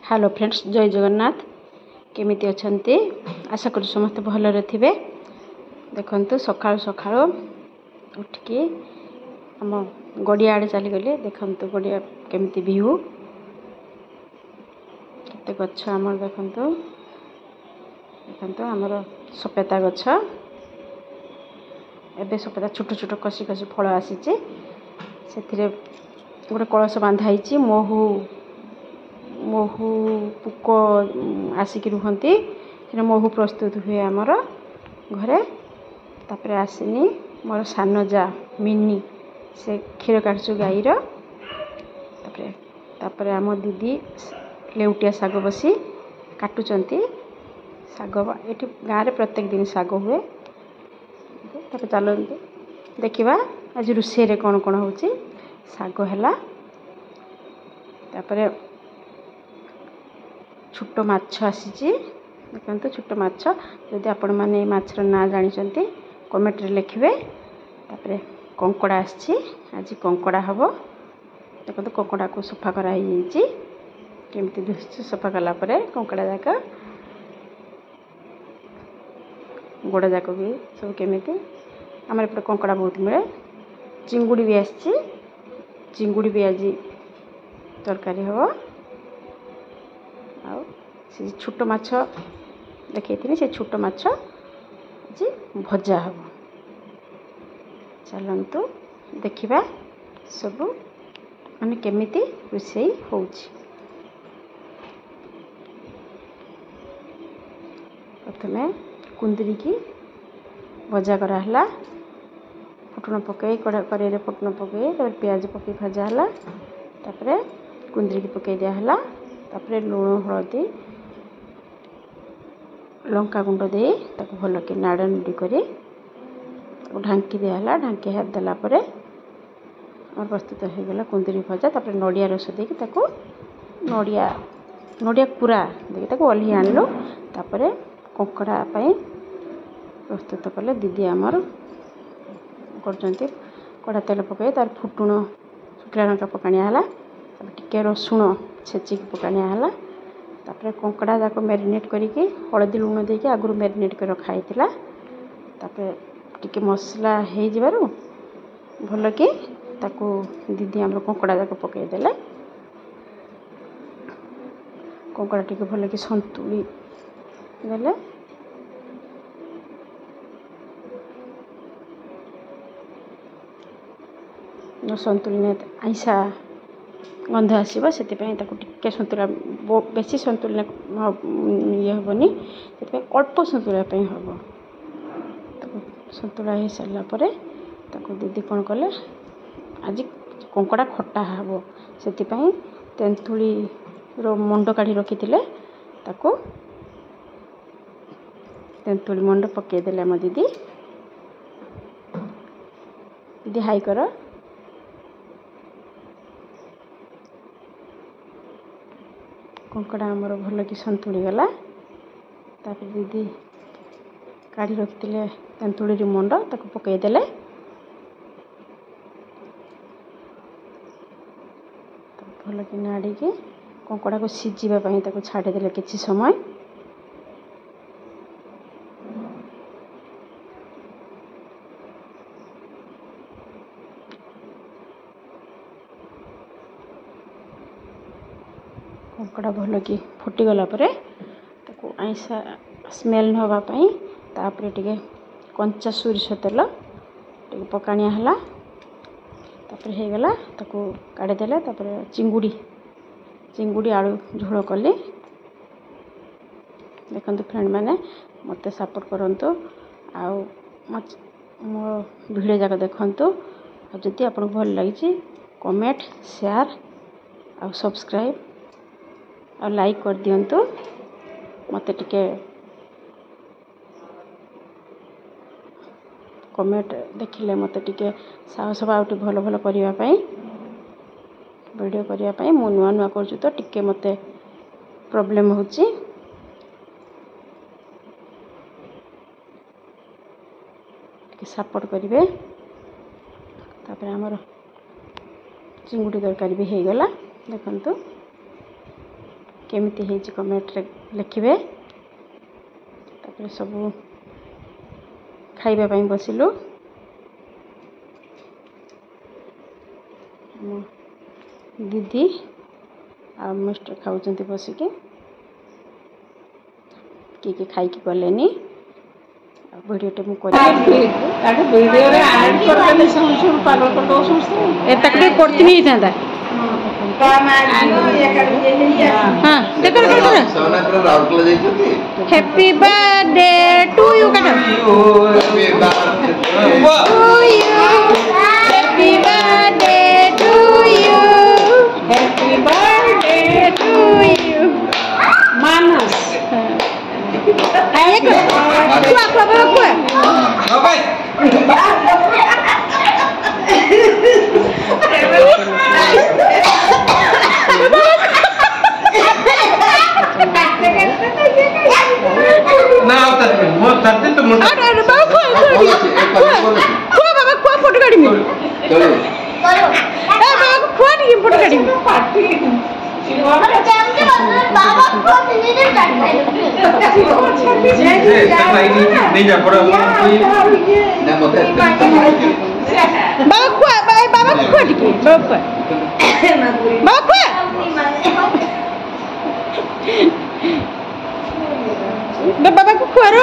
Hello friends, जय जगन्नाथ। केमिति अछंती? आशा करू समस्त भलरे थिबे। देखंतु सकाळु सकाळु उठिकी आम गड़िया आड़े चली गली। देखंतु गड़िया केमिति व्यू, केते गछ आमर देखंतु। देखंतु आमर सपेता गछ, एबे सपेता छोट छोट कसी कसी फल आसीची। सेथिरे गोटे कलश बांधा होईची। महू पुक आसिक रुहती, महू प्रस्तुत हुए आमर घरे। तापर आसनी मोर सान जा मिनी से क्षीर काटुछु गाईर। तापर आम दीदी लेउटिया साग बसी काटुचंती। साग ये गाँव में प्रत्येक दिन साग हुए। तापर चलते देखा आज रोषे कौन कौन हो साग है। तापर छोट माछ आसी। देखते छोट माछ, जदि आपण मैंने माछर ना जानी कमेंट रे लिखिए। तापर कंकड़ा आसी, आज कंकड़ा हम। देखो कंकड़ा को सफा कराई केमती दिशुची। सफा कलापर कंकड़ा जाक गोड़ जाक भी सब केमिति आम एपटे कंकड़ा बहुत मिले। चिंगुड़ी भी आसी, चिंगुड़ी भी आज तरकारी हम। से छोट माछ देखी से छोट माछ आज भजा हम। चलतु देखा सब माने केमिति रोषेई होउछि। प्रथमे कुंदरी की भजा कराला। फुटण पकई कड़ाई रे फुटण पकई प्याज पकई भजा है। तापर कुंदरी की पकई दिया। तापर लुण हलदी लंका गुंड दे ताको भल कि नाड़ नुडी कर ढांकी दिया। ढांकी देला परे और प्रस्तुत हो गला कुंदरी भजा। तापर नड़िया रस देकी ताको नड़िया पूरा देकी ताको ओल्ही आनलु। तापर कंकड़ा पाई प्रस्तुत कले दीदी आमर करचंती। कड़ा तेल पकई तार फुटुण शुखला लंका पकाणिया है। टिके रसुण छेचिक पकाणिया है। तापर कंकड़ा जाक मैरिनेट करिकी हलदी लुण देकी आगु मैरिनेट कर रखा होता। तापर टिके मसला हो जिबारु भल कि ताकू दीदी आमर कंकड़ा जाक पकईदेले। कंकड़ा टिके भल कि संतुली देले। संतुली आईसा गंध आसो से टे सतुला बेसी सतुला ये हेनी से अल्प सतुला हम। सतुला हो सारापर दीदी कौन कले आज कंकड़ा खटा हम। से तेंतुली मंड काढ़ी रखी तेंतुली मंड पकईदे आम दीदी। दीदी हाई कर। कंकड़ा आमर भल कि संतुली गला। तापर दीदी काढ़ी रखी तेंतुली मंड ताको पकईदेले। भल कि नाड़ी की कंकड़ा को सीझापी छाड़देले किसी समय। कंकड़ा भल कि फुटीगला आईसा स्मेल नापी तापर टे कंचा सोरिष तेल टे पकाणिया है। तापर हो गला ताको काढ़ीदेले। तापर चिंगुड़ी आलू झोल कली। देखंतु फ्रेंड मैंने मत सपोर्ट करंतु आउ मो वीडियो जाक देखंतु। जदि आपको भल लगी कमेंट शेयर और सब्सक्राइब और लाइक कर दियंतु। मत टिके कमेंट देखिले मत टिके साहस आउट भल भल करने वीडियो करने। मु नुआ नुआ कर तो टिके मत प्रॉब्लम होची। सपोर्ट करेंगे। तापर आमर चिंगुड़ी तरकारी भी हो गला। देखंतु केमिति हेची कमेंट रे लिखिबे। तापर सब खाइबा पई बसिलु। दीदी आ मिस्टर खाउचंती बसिके किए खाइकी गलेनी। वीडियो टे वीडियो रे ऐड कर देले सब पागल कर दो समस्त एटा के करती नहीं था हां देखो सोना पर राउरकेला जाइछथि। Happy birthday to you cut happy birthday to you happy birthday to you happy birthday to you Manas ayo kuah ngapain nah mau tadi tuh mau ada bawa kuah baba kuah foto kadi mi baba kuah di foto kadi mi नहीं जा पड़ा बाबा कुआ दिखे बाबा बाबा को कुआ रो